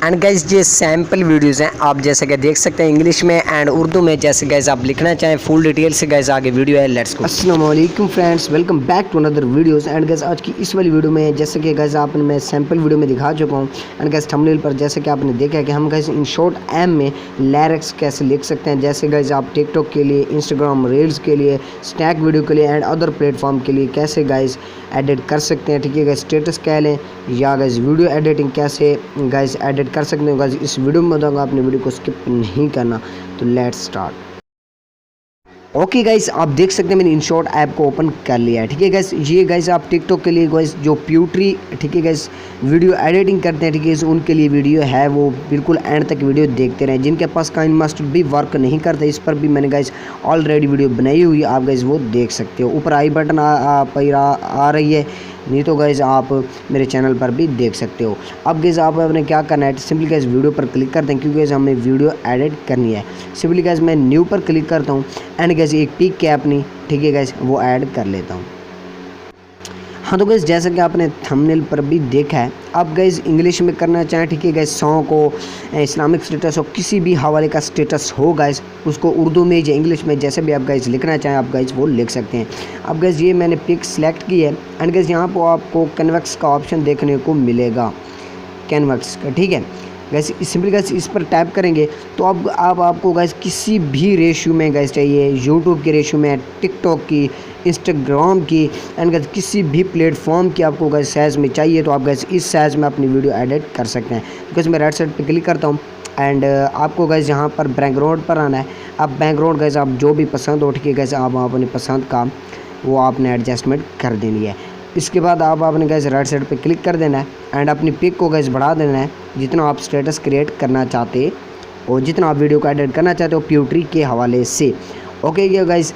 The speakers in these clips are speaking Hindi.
एंड गाइस ये सैम्पल वीडियोस हैं, आप जैसे कि देख सकते हैं इंग्लिश में एंड उर्दू में। जैसे गाइस आप लिखना चाहें फुल डिटेल से गाइस आगे वीडियो है, लेट्स गो। अस्सलाम वालेकुम friends, welcome back to another videos. And guys आज की इस वाली वीडियो में जैसे कि गाइस आपने मैं सैम्पल वीडियो में दिखा चुका हूं। एंड गाइस थंबनेल पर जैसे कि आपने देखा है कि हम गाइस इन शॉर्ट एम में लिरिक्स कैसे लिख सकते हैं। जैसे गाइस आप टिकटॉक के लिए, इंस्टाग्राम रील्स के लिए, स्नैक वीडियो के लिए एंड अदर प्लेटफॉर्म के लिए कैसे गाइस एडिट कर सकते हैं। ठीक है गाइस, स्टेटस कह लें या गाइस वीडियो एडिटिंग कैसे गाइस एडिट कर सकते हैं। गाइस इस वीडियो में बताऊंगा, आपने वीडियो को स्किप नहीं करना। तो लेट्स स्टार्ट। ओके गाइस, आप देख सकते हैं मैंने इनशॉट ऐप को ओपन कर लिया है। ठीक है गाइस, ये गाइस आप टिकटॉक के लिए गाइस जो प्यूट्री ठीक है गाइस वीडियो एडिटिंग करते हैं, ठीक है, उनके लिए वीडियो है। वो बिल्कुल एंड तक वीडियो देखते रहें। जिनके पास काइन मास्टर भी वर्क नहीं करता, इस पर भी मैंने गाइस ऑलरेडी वीडियो बनाई हुई है, आप गाइस वो देख सकते हो। ऊपर आई बटन आ रही है, नहीं तो गाइस आप मेरे चैनल पर भी देख सकते हो। अब गाइस आपने क्या करना है, सिंपली गाइस वीडियो पर क्लिक करते हैं क्योंकि गाइस हमें वीडियो एडिट करनी है। सिंपली गाइस मैं न्यू पर क्लिक करता हूँ एंड गाइस एक पिक के अपनी ठीक है गाइस वो ऐड कर लेता हूँ। हाँ तो गाइस जैसा कि आपने थंबनेल पर भी देखा है, आप गाइस इंग्लिश में करना चाहें, ठीक है गाइस, सॉन्ग को इस्लामिक स्टेटस हो, किसी भी हवाले का स्टेटस हो गाइस, उसको उर्दू में या इंग्लिश में जैसे भी आप गाइस लिखना चाहें आप गाइस वो लिख सकते हैं। अब गाइस ये मैंने पिक सेलेक्ट की है एंड गाइस यहाँ पर आपको कैनवस का ऑप्शन देखने को मिलेगा, कैनवस का। ठीक है गैस, सिंपली गैस इस पर टैप करेंगे तो अब आपको गैस किसी भी रेशियो में गैस चाहिए, यूट्यूब के रेशियो में, टिकटॉक की, इंस्टाग्राम की एंड गैस किसी भी प्लेटफॉर्म की आपको गैस साइज़ में चाहिए तो आप गैस इस साइज़ में अपनी वीडियो एडिट कर सकते हैं। तो गैस मैं राइट साइड पे क्लिक करता हूँ एंड आपको गैस यहाँ पर बैकग्राउंड पर आना है। अब बैकग्राउंड गैस आप जो भी पसंद हो, ठीक है गैस, आप अपनी पसंद का वो आपने एडजस्टमेंट कर देनी है। इसके बाद आपने गैस राइट साइड पे क्लिक कर देना है एंड अपनी पिक को गैस बढ़ा देना है जितना आप स्टेटस क्रिएट करना चाहते और जितना आप वीडियो को एडिट करना चाहते हो प्यूट्री के हवाले से। ओके ये गैस,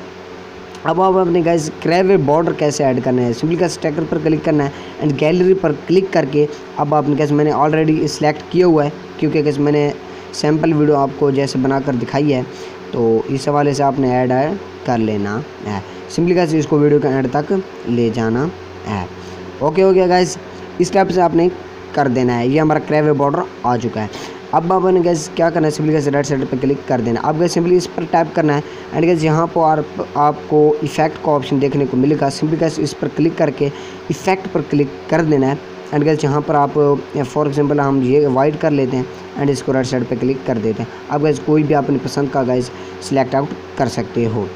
अब आप अपने गैस क्रेव बॉर्डर कैसे ऐड करना है, सिंपली गैस स्टिकर पर क्लिक करना है एंड गैलरी पर क्लिक करके अब आपने गैस मैंने ऑलरेडी सिलेक्ट किया हुआ है क्योंकि गैस मैंने सैम्पल वीडियो आपको जैसे बनाकर दिखाई है, तो इस हवाले से आपने ऐड कर लेना है। सिंपली गैस इसको वीडियो के एंड तक ले जाना है। ओके हो गया गाइस, इस टाइप से आपने कर देना है। ये हमारा क्रेव बॉर्डर आ चुका है। अब आपने गैस क्या करना है, सिंपली गैस राइट साइड पे क्लिक कर देना। अब गैस सिंपली इस पर टैप करना है एंड गैस यहाँ पर आपको इफेक्ट का ऑप्शन देखने को मिलेगा। सिंपली गैस इस पर क्लिक करके इफेक्ट पर क्लिक कर देना है एंड गैस यहाँ पर आप फॉर एग्जांपल हम ये वाइट कर लेते हैं एंड इसको राइट साइड पे क्लिक कर देते हैं। अब गैस कोई भी अपनी पसंद का गैस सिलेक्ट आउट कर सकते हो।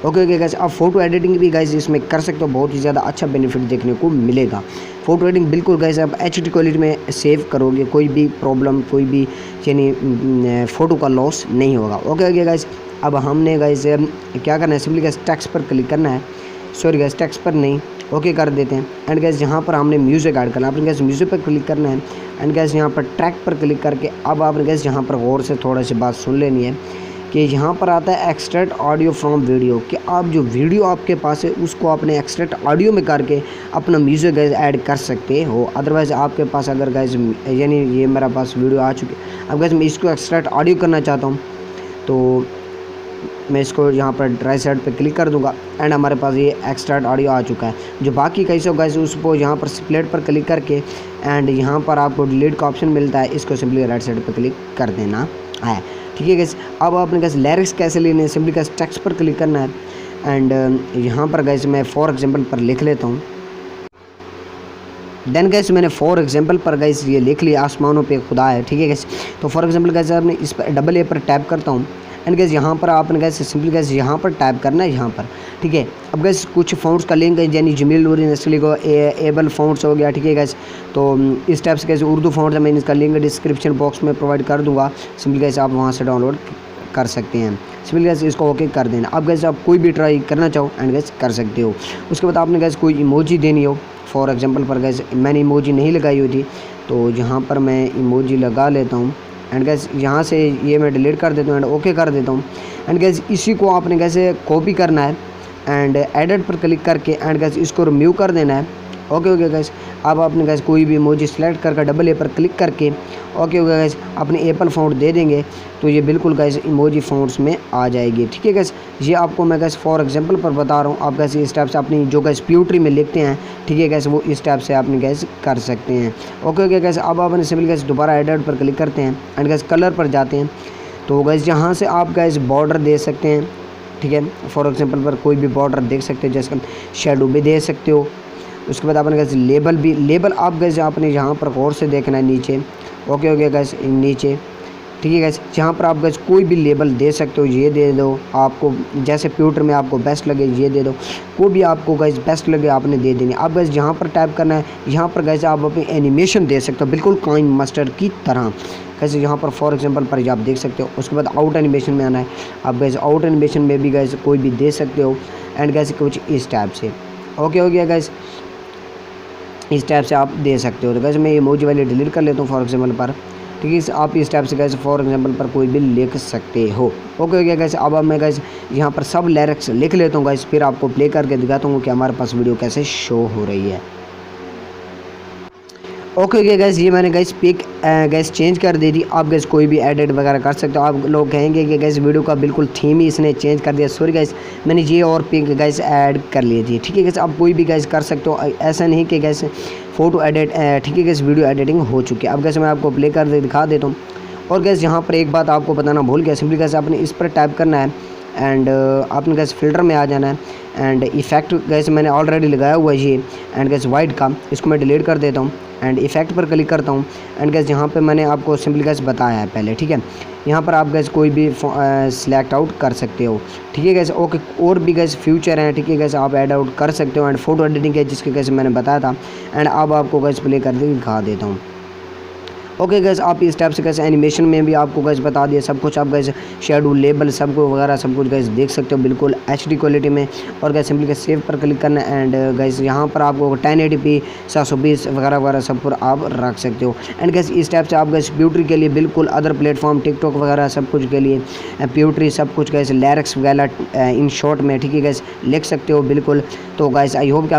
ओके गैस, आप फोटो एडिटिंग भी गैस इसमें कर सकते हो, बहुत ही ज़्यादा अच्छा बेनिफिट देखने को मिलेगा। फ़ोटो एडिटिंग बिल्कुल गैस आप HD क्वालिटी में सेव करोगे, कोई भी प्रॉब्लम, कोई भी यानी फ़ोटो का लॉस नहीं होगा। ओके गैस, अब हमने गैस क्या करना है, सिंपली गैस टेक्स्ट पर क्लिक करना है, सॉरी गैस टेक्स्ट पर नहीं, ओके कर देते हैं एंड गैस यहाँ पर हमने म्यूज़िक ऐड करना है। आपने गैस म्यूज़िक पर क्लिक करना है एंड गैस यहाँ पर ट्रैक पर क्लिक करके अब आपने गैस यहाँ पर गौर से थोड़ा सी बात सुन लेनी है कि यहाँ पर आता है एक्सट्रैक्ट ऑडियो फ्रॉम वीडियो, कि आप जो वीडियो आपके पास है उसको आपने एक्सट्रैक्ट ऑडियो में करके अपना म्यूज़िक गैस ऐड कर सकते हो। अदरवाइज़ आपके पास अगर गैस यानी ये मेरा पास वीडियो आ चुकी है, अब गैस मैं इसको एक्सट्रैक्ट ऑडियो करना चाहता हूँ तो मैं इसको यहाँ पर राइट साइड पे क्लिक कर दूंगा एंड हमारे पास ये एक्सट्रैक्ट ऑडियो आ चुका है। जो बाकी कैसे हो गैस उसको यहाँ पर स्प्लिट पर क्लिक करके एंड यहाँ पर आपको डिलीट का ऑप्शन मिलता है, इसको सिंपली राइट साइड पर क्लिक कर देना है। ठीक है गैस, अब आपने गैस लिरिक्स कैसे लेने हैं, सिंपली गैस टेक्स्ट पर क्लिक करना है एंड यहाँ पर गैस मैं फॉर एग्जांपल पर लिख लेता हूँ। देन गैस मैंने फॉर एग्जांपल पर गैस ये लिख लिया, आसमानों पे खुदा है। ठीक है गैस, तो फॉर एग्जांपल गैस आपने इस पर डबल ए पर टैप करता हूँ एंड गैस यहाँ पर आपने गैस सिंपली गैस यहाँ पर टाइप करना है यहाँ पर। ठीक है, अब गैस कुछ फ़ॉन्ट्स का लिंक है, यानी जमील नूरी नस्ली को एबल फ़ॉन्ट्स हो गया। ठीक है गैस, तो इस टाइप से गैस उर्दू फ़ॉन्ट्स है, मैं इसका लिंक डिस्क्रिप्शन बॉक्स में प्रोवाइड कर दूँगा। सिंपली गैस आप वहाँ से डाउनलोड कर सकते हैं। सिंपली गैस इसको ओके कर देना। अब गैस आप कोई भी ट्राई करना चाहो एंड गैस कर सकते हो। उसके बाद आपने गैस कोई इमोजी देनी हो, फॉर एग्जांपल पर गैस मैंने इमोजी नहीं लगाई हुई थी तो यहाँ पर मैं इमोजी लगा लेता हूँ एंड गैस यहाँ से ये मैं डिलीट कर देता हूँ एंड ओके कर देता हूँ एंड गैस इसी को आपने कैसे कॉपी करना है एंड एडिट पर क्लिक करके एंड गैस इसको रिमूव कर देना है ओके गाइस, अब आपने गाइस कोई भी इमोजी सेलेक्ट करके डबल ए पर क्लिक करके ओके गाइस अपने एप्पल फ़ॉन्ट दे देंगे तो ये बिल्कुल गाइस इमोजी फ़ॉन्ट्स में आ जाएगी। ठीक है गाइस, ये आपको मैं गाइस फॉर एग्जांपल पर बता रहा हूँ। आप गाइस इस टाइप से अपनी जो गाइस प्यूट्री में लिखते हैं, ठीक है गाइस, वो इस टाइप से आपने गाइस कर सकते हैं। ओके गाइस, अब आपने सिंपल गाइस दोबारा एडिट पर क्लिक करते हैं एंड गाइस कलर पर जाते हैं तो गाइस यहाँ से आप गाइस बॉर्डर दे सकते हैं। ठीक है, फॉर एग्जांपल पर कोई भी बॉर्डर देख सकते हो, जैसे शेडो भी दे सकते हो। उसके बाद आपने गाइस लेबल आप गाइस आपने यहाँ पर गौर से देखना है नीचे। ओके गाइस नीचे, ठीक है गाइस, जहाँ पर आप गाइस कोई भी लेबल दे सकते हो, ये दे दो आपको जैसे प्यूटर में आपको बेस्ट लगे, ये दे दो, कोई भी आपको गाइस बेस्ट लगे आपने दे देनी। आप गाइस जहाँ पर टाइप करना है, यहाँ पर गाइस आप अपनी एनिमेशन दे सकते हो बिल्कुल काइन मास्टर की तरह। कैसे यहाँ पर फॉर एग्जांपल पर आप देख सकते हो। उसके बाद आउट एनिमेशन में आना है, आप गाइस आउट एनिमेशन में भी गाइस कोई भी दे सकते हो एंड गाइस कुछ इस टाइप से। ओके हो गया गाइस, इस टाइप से आप दे सकते हो। तो गाइस मैं इमोजी वाले डिलीट कर लेता हूँ फॉर एग्जांपल पर। ठीक है, आप इस टाइप से गाइस फॉर एग्जांपल पर कोई भी लिख सकते हो। ओके हो गया गाइस, अब मैं गाइस यहाँ पर सब लिरिक्स लिख लेता हूँ गाइस, फिर आपको प्ले करके दिखाता हूँ कि हमारे पास वीडियो कैसे शो हो रही है। ओके गाइस, ये मैंने गाइस पिक गाइस चेंज कर दे दी। आप गाइस कोई भी एडिट वगैरह कर सकते हो। आप लोग कहेंगे कि गाइस वीडियो का बिल्कुल थीम ही इसने चेंज कर दिया। सॉरी गाइस, मैंने ये और पिक गाइस ऐड कर ली थी। ठीक है गाइस, आप कोई भी गाइस कर सकते हो, ऐसा नहीं कि गाइस फ़ोटो एडिट, ठीक है गाइस, वीडियो एडिटिंग हो चुकी है। अब गाइस मैं आपको प्ले कर दिखा देता हूँ। और गाइस यहाँ पर एक बात आपको बताना भूल गया, सिंपली गाइस आपने इस पर टाइप करना है एंड आपने गैस फ़िल्टर में आ जाना है एंड इफ़ेक्ट गैस मैंने ऑलरेडी लगाया हुआ है ये एंड गैस वाइट का, इसको मैं डिलीट कर देता हूँ एंड इफ़ेक्ट पर क्लिक करता हूँ एंड गैस यहाँ पे मैंने आपको सिंपली गैस बताया है पहले। ठीक है, यहाँ पर आप गैस कोई भी सिलेक्ट आउट कर सकते हो। ठीक है गैस, ओके, और भी गैस फ्यूचर हैं। ठीक है गैस, आप ऐड आउट कर सकते हो एंड फोटो एडिटिंग है जिसके गैस मैंने बताया था एंड अब आपको गैस प्ले करके दिखा देता हूँ। ओके गैस, आप इस टाइप से गैस एनिमेशन में भी आपको गैस बता दिया सब कुछ। आप गैस शेडो लेबल सब कुछ वगैरह सब कुछ गैस देख सकते हो बिल्कुल HD क्वालिटी में। और गैस सिंपली गैस सेव पर क्लिक करना एंड गैस यहाँ पर आपको 1080p 720 वगैरह वगैरह सब कुछ आप रख सकते हो। एंड गैस इस टाइप से आप गैस प्यूट्री के लिए बिल्कुल अदर प्लेटफॉर्म टिकटॉक वगैरह सब कुछ के लिए प्यूट्री सब कुछ गैस लिरिक्स वगैरह इन शॉर्ट में, ठीक है गैस, लिख सकते हो बिल्कुल। तो गैस आई होप कि